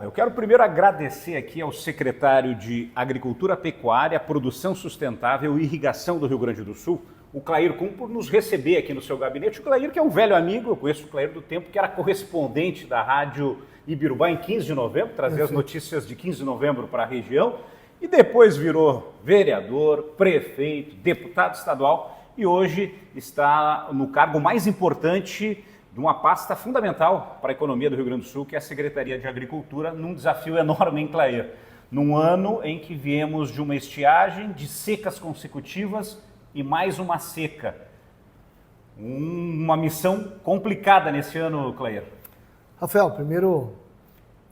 eu quero primeiro agradecer aqui ao secretário de Agricultura, Pecuária, Produção Sustentável e Irrigação do Rio Grande do Sul, o Clair Kuhn, por nos receber aqui no seu gabinete. O Clair, que é um velho amigo, eu conheço o Clair do tempo, que era correspondente da Rádio Ibirubá em 15 de novembro, trazia as notícias de 15 de novembro para a região, e depois virou vereador, prefeito, deputado estadual, e hoje está no cargo mais importante de uma pasta fundamental para a economia do Rio Grande do Sul, que é a Secretaria de Agricultura, num desafio enorme, hein, Clair? Num ano em que viemos de uma estiagem, de secas consecutivas e mais uma seca. Uma missão complicada nesse ano, Clair. Rafael, primeiro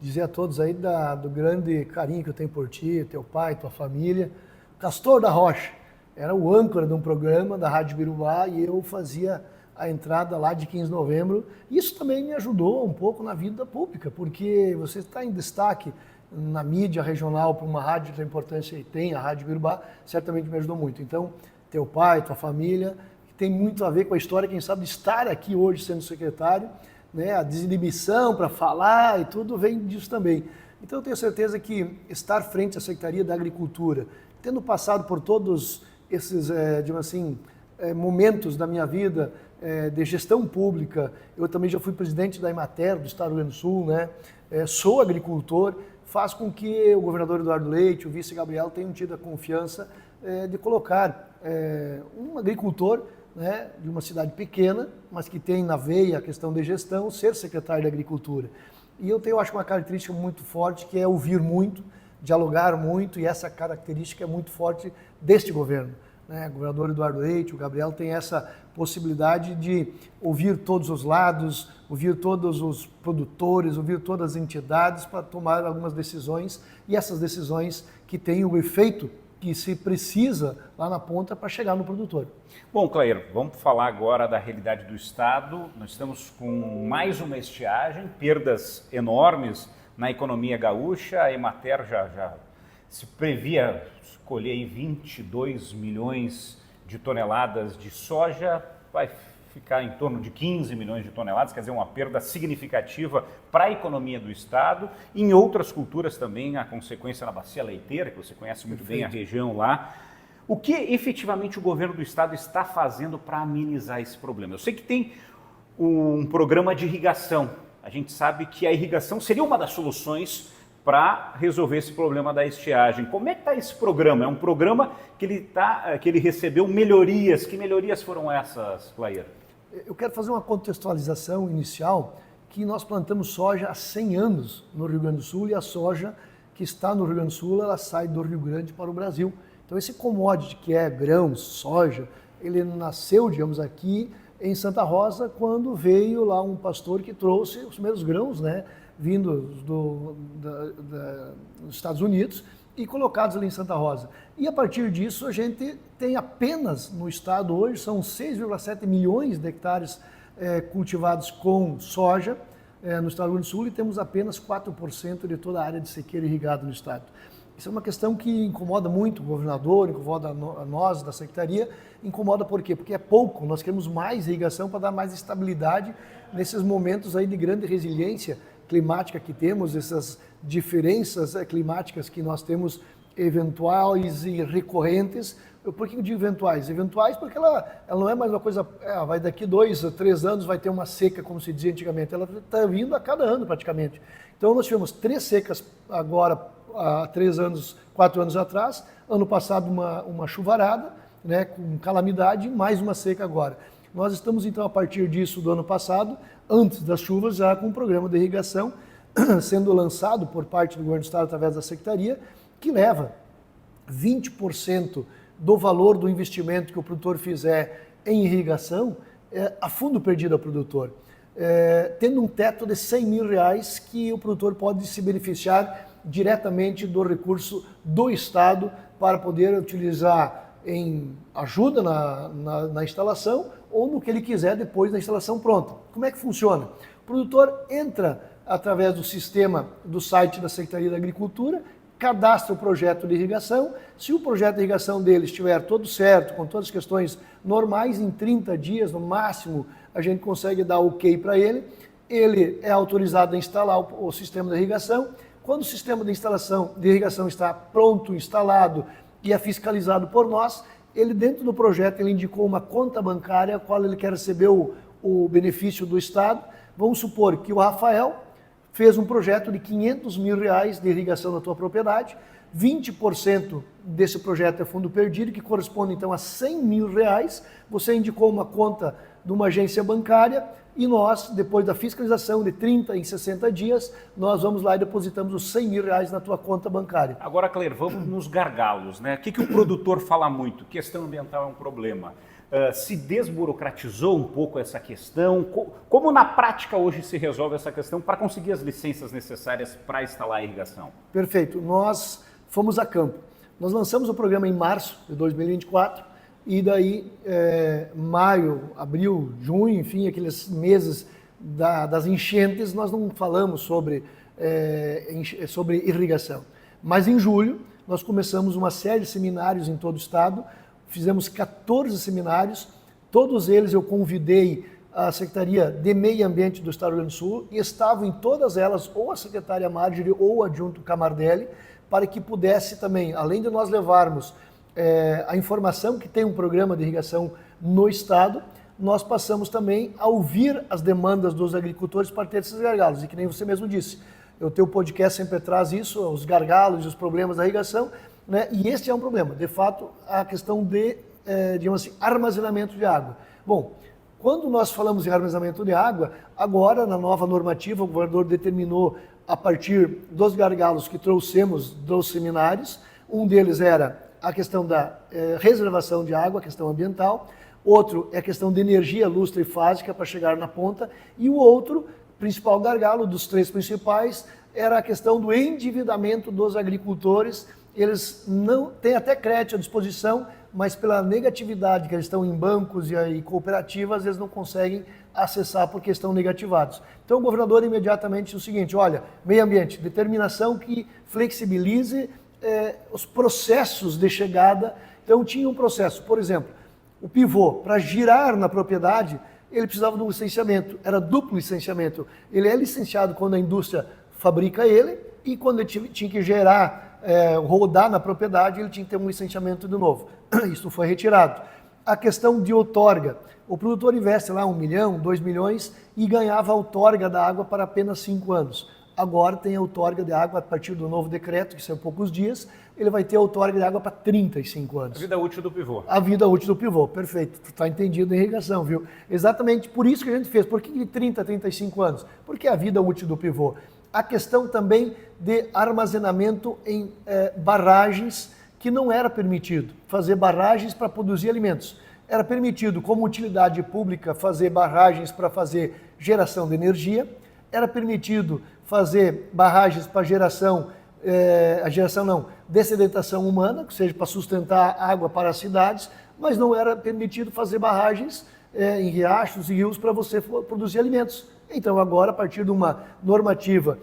dizer a todos aí do grande carinho que eu tenho por ti, teu pai, tua família. Castor da Rocha era o âncora de um programa da Rádio Ibirubá e eu fazia a entrada lá de 15 de novembro. Isso também me ajudou um pouco na vida pública, porque você está em destaque na mídia regional para uma rádio da importância que tem, a Rádio Ibirubá, certamente me ajudou muito. Então, teu pai, tua família, tem muito a ver com a história, quem sabe, de estar aqui hoje sendo secretário, né? A desinibição para falar e tudo vem disso também. Então, eu tenho certeza que estar frente à Secretaria da Agricultura, tendo passado por todos esses, digamos assim, momentos da minha vida de gestão pública, eu também já fui presidente da Emater do Estado do Rio Grande do Sul, né? Sou agricultor, faz com que o governador Eduardo Leite, o vice Gabriel tenham tido a confiança de colocar um agricultor, né, de uma cidade pequena, mas que tem na veia a questão de gestão, ser secretário de Agricultura. E eu tenho, acho, uma característica muito forte, que é ouvir muito, dialogar muito, e essa característica é muito forte deste governo. O governador Eduardo Leite, o Gabriel, tem essa possibilidade de ouvir todos os lados, ouvir todos os produtores, ouvir todas as entidades para tomar algumas decisões, e essas decisões que têm o efeito que se precisa lá na ponta para chegar no produtor. Bom, Clair, vamos falar agora da realidade do Estado. Nós estamos com mais uma estiagem, perdas enormes na economia gaúcha. A Emater já se previa colher aí 22 milhões de toneladas de soja, vai ficar em torno de 15 milhões de toneladas, quer dizer, uma perda significativa para a economia do Estado. Em outras culturas também, a consequência na bacia leiteira, que você conhece muito bem a região lá. O que efetivamente o governo do Estado está fazendo para amenizar esse problema? Eu sei que tem um programa de irrigação. A gente sabe que a irrigação seria uma das soluções para resolver esse problema da estiagem. Como é que está esse programa? É um programa que ele recebeu melhorias. Que melhorias foram essas, Clair? Eu quero fazer uma contextualização inicial, que nós plantamos soja há 100 anos no Rio Grande do Sul, e a soja que está no Rio Grande do Sul, ela sai do Rio Grande para o Brasil. Então esse commodity que é grãos, soja, ele nasceu, digamos, aqui em Santa Rosa, quando veio lá um pastor que trouxe os primeiros grãos, né, vindos dos Estados Unidos e colocados ali em Santa Rosa. E a partir disso a gente tem apenas no estado hoje, são 6,7 milhões de hectares cultivados com soja no estado do Rio Grande do Sul, e temos apenas 4% de toda a área de sequeira irrigada no estado. Isso é uma questão que incomoda muito o governador, incomoda a nós da Secretaria. Incomoda por quê? Porque é pouco, nós queremos mais irrigação para dar mais estabilidade nesses momentos aí de grande resiliência climática que temos, essas diferenças climáticas que nós temos, eventuais e recorrentes. Por que eu digo eventuais? Eventuais porque ela não é mais uma coisa, vai daqui 2 a 3 anos vai ter uma seca, como se dizia antigamente, ela está vindo a cada ano praticamente. Então nós tivemos 3 secas agora, há 3 anos, 4 anos atrás, ano passado uma chuvarada, né, com calamidade, mais uma seca agora. Nós estamos então, a partir disso do ano passado, antes das chuvas, já com um programa de irrigação sendo lançado por parte do governo do estado através da Secretaria, que leva 20% do valor do investimento que o produtor fizer em irrigação a fundo perdido ao produtor, tendo um teto de R$100 mil que o produtor pode se beneficiar diretamente do recurso do Estado para poder utilizar em ajuda na instalação ou no que ele quiser depois da instalação pronta. Como é que funciona? O produtor entra através do sistema do site da Secretaria da Agricultura, cadastra o projeto de irrigação. Se o projeto de irrigação dele estiver todo certo, com todas as questões normais, em 30 dias no máximo a gente consegue dar ok para ele. Ele é autorizado a instalar o sistema de irrigação. Quando o sistema de instalação de irrigação está pronto, instalado e é fiscalizado por nós, ele dentro do projeto ele indicou uma conta bancária a qual ele quer receber o benefício do Estado. Vamos supor que o Rafael fez um projeto de R$500 mil de irrigação na tua propriedade, 20% desse projeto é fundo perdido, que corresponde então a R$100 mil, você indicou uma conta de uma agência bancária e nós, depois da fiscalização de 30 em 60 dias, nós vamos lá e depositamos os R$100 mil na tua conta bancária. Agora, Cleir, vamos nos gargalos, né? O que o produtor fala muito? Questão ambiental é um problema. Se desburocratizou um pouco essa questão? Como na prática hoje se resolve essa questão para conseguir as licenças necessárias para instalar a irrigação? Perfeito. Nós fomos a campo. Nós lançamos o programa em março de 2024 e daí maio, abril, junho, enfim, aqueles meses das enchentes, nós não falamos sobre irrigação. Mas em julho nós começamos uma série de seminários em todo o estado, fizemos 14 seminários, todos eles eu convidei a Secretaria de Meio Ambiente do Estado do Rio Grande do Sul e estavam em todas elas ou a secretária Marjorie ou o adjunto Camardelli, para que pudesse também, além de nós levarmos a informação que tem um programa de irrigação no estado, nós passamos também a ouvir as demandas dos agricultores para ter esses gargalos. E que nem você mesmo disse, o teu podcast sempre traz isso, os gargalos e os problemas da irrigação, né? E este é um problema, de fato, a questão de, digamos assim, armazenamento de água. Bom, quando nós falamos em armazenamento de água, agora na nova normativa o governador determinou a partir dos gargalos que trouxemos dos seminários, um deles era a questão da reservação de água, a questão ambiental, outro é a questão de energia luz trifásica para chegar na ponta, e o outro, principal gargalo dos três principais, era a questão do endividamento dos agricultores. Eles não têm até crédito à disposição, mas pela negatividade que eles estão em bancos e cooperativas, eles não conseguem acessar porque estão negativados. Então o governador imediatamente disse o seguinte, olha, meio ambiente, determinação que flexibilize os processos de chegada. Então tinha um processo, por exemplo, o pivô, para girar na propriedade, ele precisava de um licenciamento, era duplo licenciamento. Ele é licenciado quando a indústria fabrica ele e quando ele tinha que gerar, rodar na propriedade, ele tinha que ter um licenciamento de novo. Isso foi retirado. A questão de outorga. O produtor investe lá 1 milhão, 2 milhões e ganhava a outorga da água para apenas 5 anos. Agora tem a outorga de água a partir do novo decreto, que saiu há poucos dias, ele vai ter a outorga de água para 35 anos. A vida útil do pivô. A vida útil do pivô, perfeito. Tu está entendido em irrigação, viu? Exatamente por isso que a gente fez. Por que de 30 a 35 anos? Porque é a vida útil do pivô. A questão também de armazenamento em barragens, que não era permitido fazer barragens para produzir alimentos. Era permitido, como utilidade pública, fazer barragens para fazer geração de energia, era permitido fazer barragens para dessedentação humana, ou seja, para sustentar água para as cidades, mas não era permitido fazer barragens em riachos e rios para você produzir alimentos. Então agora, a partir de uma normativa,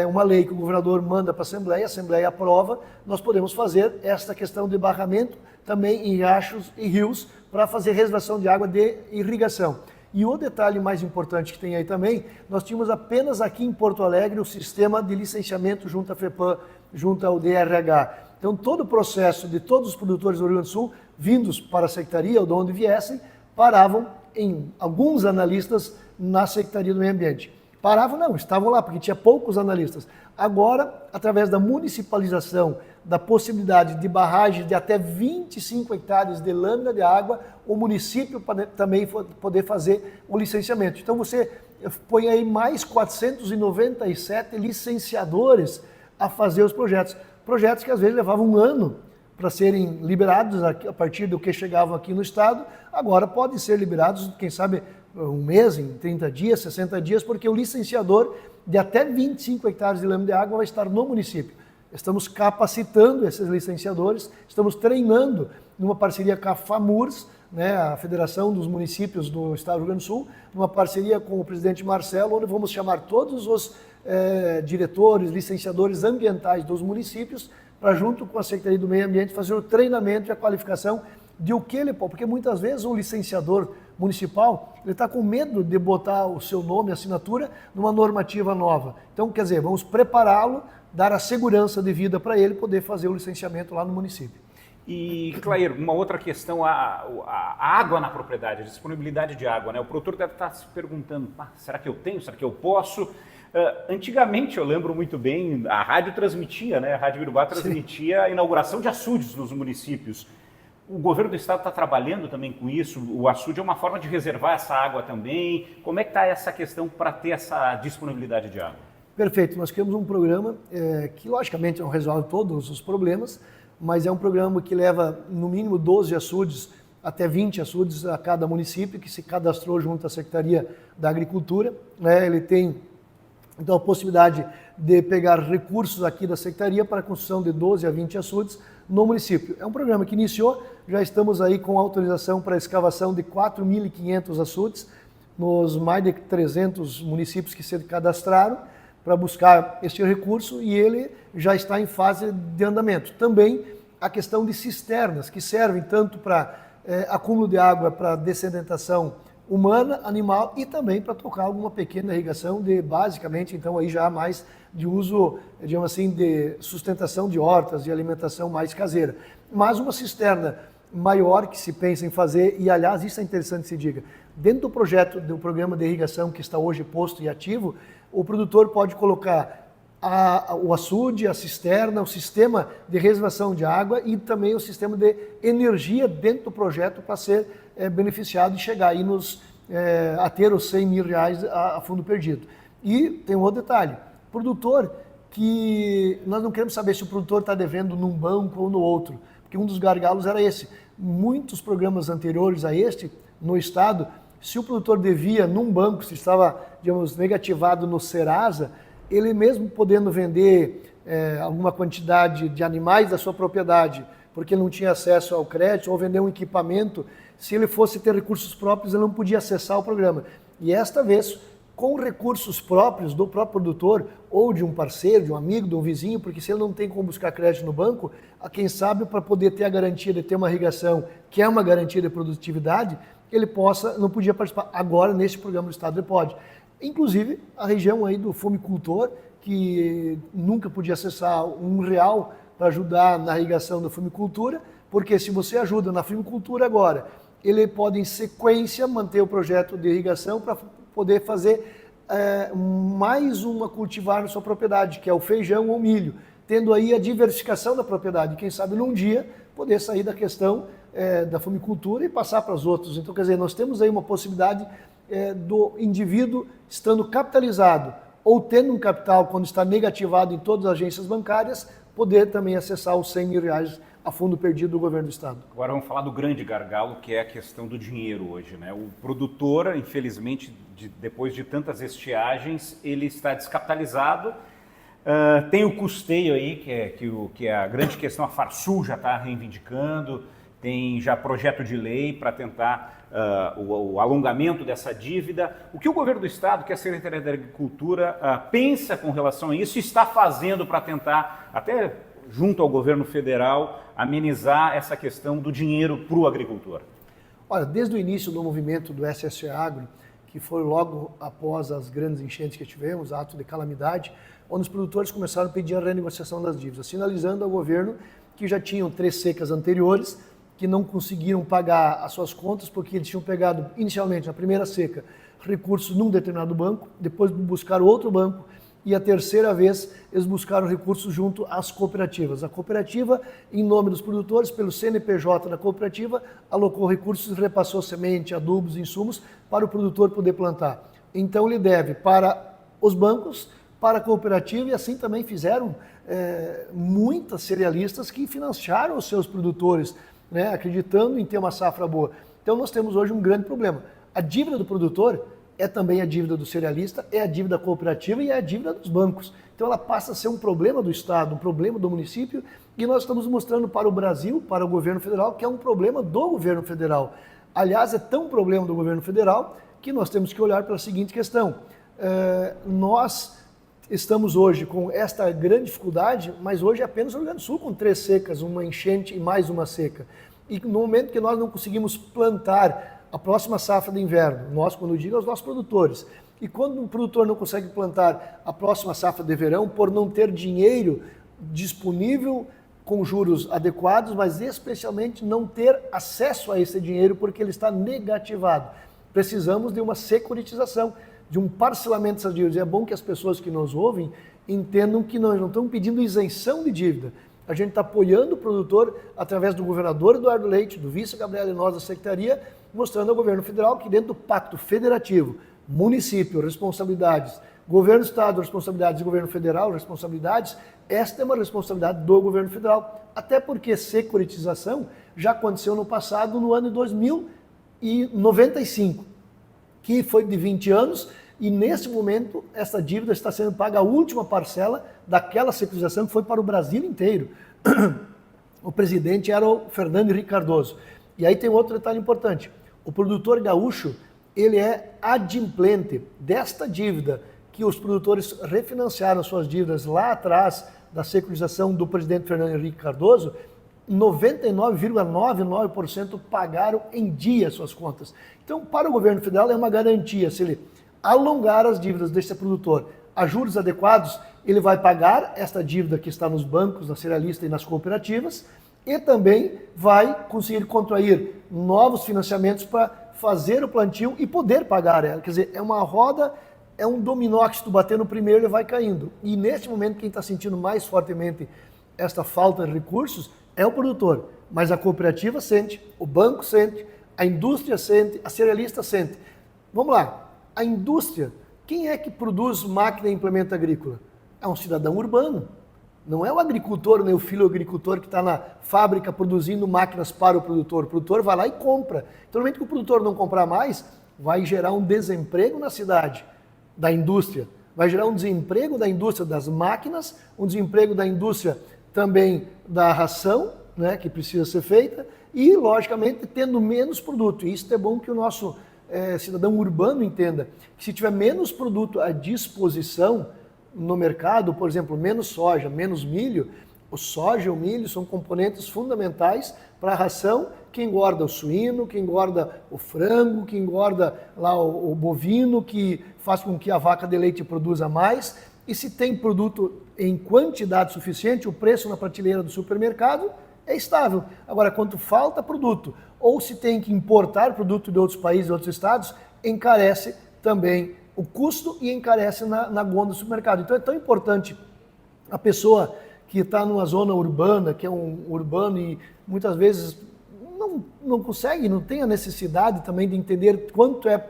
uma lei que o governador manda para a Assembleia aprova, nós podemos fazer esta questão de barramento também em riachos e rios para fazer reservação de água de irrigação. E o detalhe mais importante que tem aí também, nós tínhamos apenas aqui em Porto Alegre o sistema de licenciamento junto à FEPAM, junto ao DRH. Então todo o processo de todos os produtores do Rio Grande do Sul, vindos para a Secretaria ou de onde viessem, paravam em alguns analistas na Secretaria do Meio Ambiente. Paravam não, estavam lá, porque tinha poucos analistas. Agora, através da municipalização, da possibilidade de barragens de até 25 hectares de lâmina de água, o município também poder fazer o licenciamento. Então você põe aí mais 497 licenciadores a fazer os projetos. Projetos que às vezes levavam um ano para serem liberados a partir do que chegavam aqui no estado, agora podem ser liberados, quem sabe, um mês, em 30 dias, 60 dias, porque o licenciador de até 25 hectares de lâmina de água vai estar no município. Estamos capacitando esses licenciadores, estamos treinando numa parceria com a FAMURS, né, a Federação dos Municípios do Estado do Rio Grande do Sul, numa parceria com o presidente Marcelo, onde vamos chamar todos os diretores, licenciadores ambientais dos municípios, para junto com a Secretaria do Meio Ambiente fazer o treinamento e a qualificação de o que ele pode, porque muitas vezes o licenciador municipal, ele está com medo de botar o seu nome, assinatura, numa normativa nova. Então, quer dizer, vamos prepará-lo dar a segurança devida para ele poder fazer o licenciamento lá no município. E, Clair, uma outra questão, a água na propriedade, a disponibilidade de água, né? O produtor deve estar se perguntando, será que eu tenho, será que eu posso? Antigamente, eu lembro muito bem, a rádio transmitia, né? A Rádio Irumbá transmitia a inauguração de açudes nos municípios. O governo do estado está trabalhando também com isso, o açude é uma forma de reservar essa água também. Como é que está essa questão para ter essa disponibilidade de água? Perfeito, nós criamos um programa que logicamente não resolve todos os problemas, mas é um programa que leva no mínimo 12 açudes, até 20 açudes a cada município que se cadastrou junto à Secretaria da Agricultura, né? Ele tem então a possibilidade de pegar recursos aqui da Secretaria para a construção de 12 a 20 açudes no município. É um programa que iniciou, já estamos aí com autorização para a escavação de 4.500 açudes nos mais de 300 municípios que se cadastraram para buscar este recurso e ele já está em fase de andamento. Também a questão de cisternas, que servem tanto para acúmulo de água para dessedentação humana, animal e também para tocar alguma pequena irrigação de, basicamente, então aí já mais de uso, digamos assim, de sustentação de hortas, de alimentação mais caseira. Mas uma cisterna maior que se pensa em fazer, e aliás, isso é interessante que se diga, dentro do projeto do programa de irrigação que está hoje posto e ativo, o produtor pode colocar o açude, a cisterna, o sistema de reservação de água e também o sistema de energia dentro do projeto para ser beneficiado e chegar aí a ter os R$100 mil a fundo perdido. E tem um outro detalhe, produtor que nós não queremos saber se o produtor está devendo num banco ou no outro, porque um dos gargalos era esse. Muitos programas anteriores a este, no estado, se o produtor devia num banco, se estava, digamos, negativado no Serasa, ele mesmo podendo vender alguma quantidade de animais da sua propriedade, porque ele não tinha acesso ao crédito, ou vender um equipamento, se ele fosse ter recursos próprios, ele não podia acessar o programa. E esta vez, com recursos próprios do próprio produtor, ou de um parceiro, de um amigo, de um vizinho, porque se ele não tem como buscar crédito no banco, quem sabe para poder ter a garantia de ter uma irrigação, que é uma garantia de produtividade, ele não podia participar. Agora, nesse programa do Estado, ele pode. Inclusive, a região aí do fumicultor, que nunca podia acessar R$1 para ajudar na irrigação da fumicultura, porque se você ajuda na fumicultura agora, ele pode, em sequência, manter o projeto de irrigação para poder fazer mais uma cultivar na sua propriedade, que é o feijão ou milho, tendo aí a diversificação da propriedade. Quem sabe, num dia, poder sair da questão da fumicultura e passar para os outros. Então, quer dizer, nós temos aí uma possibilidade do indivíduo estando capitalizado ou tendo um capital quando está negativado em todas as agências bancárias, poder também acessar os R$100 mil a fundo perdido do governo do estado. Agora vamos falar do grande gargalo, que é a questão do dinheiro hoje, né? O produtor, infelizmente, depois de tantas estiagens, ele está descapitalizado. Tem o custeio aí, que é a grande questão, a Farsul já está reivindicando, tem já projeto de lei para tentar o alongamento dessa dívida. O que o governo do estado, que é a Secretaria da Agricultura, pensa com relação a isso e está fazendo para tentar, até junto ao governo federal, amenizar essa questão do dinheiro para o agricultor? Olha, desde o início do movimento do SSE Agro, que foi logo após as grandes enchentes que tivemos, ato de calamidade, onde os produtores começaram a pedir a renegociação das dívidas, sinalizando ao governo que já tinham 3 secas anteriores, que não conseguiram pagar as suas contas, porque eles tinham pegado, inicialmente, na primeira seca, recursos num determinado banco, depois buscaram outro banco, e a terceira vez eles buscaram recursos junto às cooperativas. A cooperativa, em nome dos produtores, pelo CNPJ da cooperativa, alocou recursos e repassou semente, adubos, insumos para o produtor poder plantar. Então ele deve para os bancos, para a cooperativa, e assim também fizeram muitas cerealistas que financiaram os seus produtores, né, acreditando em ter uma safra boa. Então nós temos hoje um grande problema. A dívida do produtor é também a dívida do cerealista, é a dívida cooperativa e é a dívida dos bancos. Então ela passa a ser um problema do Estado, um problema do município, e nós estamos mostrando para o Brasil, para o governo federal, que é um problema do governo federal. Aliás, é tão um problema do governo federal que nós temos que olhar para a seguinte questão. Nós estamos hoje com esta grande dificuldade, mas hoje é apenas o Rio Grande do Sul com 3 secas, uma enchente e mais uma seca. E no momento que nós não conseguimos plantar a próxima safra de inverno, nós, quando eu digo, aos nossos produtores, E quando o produtor não consegue plantar a próxima safra de verão, por não ter dinheiro disponível com juros adequados, mas especialmente não ter acesso a esse dinheiro porque ele está negativado. Precisamos de uma securitização, de um parcelamento dessas dívidas. E é bom que as pessoas que nos ouvem entendam que nós não estamos pedindo isenção de dívida. A gente está apoiando o produtor através do governador Eduardo Leite, do vice Gabriel e nós da Secretaria, mostrando ao governo federal que dentro do pacto federativo, município, responsabilidades, governo do estado, responsabilidades, e governo federal, responsabilidades, esta é uma responsabilidade do governo federal. Até porque securitização já aconteceu no passado, no ano de 2095, que foi de 20 anos, e nesse momento essa dívida está sendo paga a última parcela daquela securitização que foi para o Brasil inteiro. O presidente era o Fernando Henrique Cardoso. E aí tem outro detalhe importante. O produtor gaúcho, ele é adimplente desta dívida que os produtores refinanciaram suas dívidas lá atrás da securitização do presidente Fernando Henrique Cardoso. 99,99% pagaram em dia suas contas. Então, para o governo federal é uma garantia, se ele alongar as dívidas desse produtor a juros adequados, ele vai pagar esta dívida que está nos bancos, na cerealista e nas cooperativas, e também vai conseguir contrair novos financiamentos para fazer o plantio e poder pagar ela. Quer dizer, é uma roda, é um dominó que se tu bater no primeiro ele vai caindo. E neste momento quem está sentindo mais fortemente esta falta de recursos é o produtor, mas a cooperativa sente, o banco sente, a indústria sente, a cerealista sente. Vamos lá. A indústria, quem é que produz máquina e implemento agrícola? É um cidadão urbano. Não é o agricultor, nem o filho agricultor que está na fábrica produzindo máquinas para o produtor. O produtor vai lá e compra. Então, no momento que o produtor não comprar mais, vai gerar um desemprego na cidade, da indústria. Vai gerar um desemprego da indústria das máquinas, um desemprego da indústria também da ração, né, que precisa ser feita, e, logicamente, tendo menos produto. E isso é bom que o nosso cidadão urbano entenda que se tiver menos produto à disposição no mercado, por exemplo, menos soja, menos milho, o soja e o milho são componentes fundamentais para a ração que engorda o suíno, que engorda o frango, que engorda lá o bovino, que faz com que a vaca de leite produza mais. E se tem produto em quantidade suficiente, o preço na prateleira do supermercado é estável. Agora, quando falta produto, ou se tem que importar produto de outros países, de outros estados, encarece também o custo e encarece na gôndola do supermercado. Então é tão importante a pessoa que está numa zona urbana, que é um urbano e muitas vezes não consegue, não tem a necessidade também de entender quanto é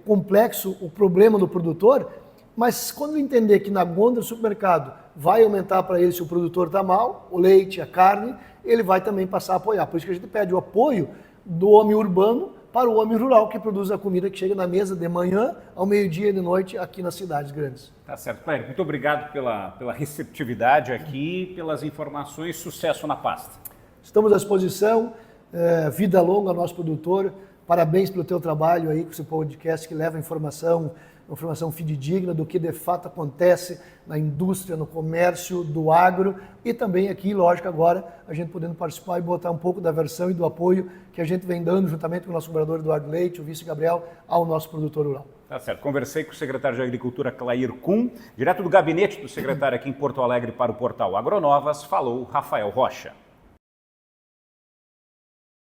complexo o problema do produtor, mas quando entender que na gôndola do supermercado vai aumentar para ele se o produtor está mal, o leite, a carne, ele vai também passar a apoiar. Por isso que a gente pede o apoio do homem urbano para o homem rural, que produz a comida que chega na mesa de manhã, ao meio-dia e de noite aqui nas cidades grandes. Tá certo. Clério, muito obrigado pela receptividade aqui, pelas informações. Sucesso na pasta. Estamos à disposição. Vida longa ao nosso produtor. Parabéns pelo teu trabalho aí com esse podcast que leva informação fidedigna do que de fato acontece na indústria, no comércio, do agro e também aqui, lógico, agora a gente podendo participar e botar um pouco da versão e do apoio que a gente vem dando juntamente com o nosso governador Eduardo Leite, o vice Gabriel, ao nosso produtor rural. Tá certo. Conversei com o secretário de Agricultura, Clair Kuhn, direto do gabinete do secretário aqui em Porto Alegre para o portal Agronovas, falou Rafael Rocha.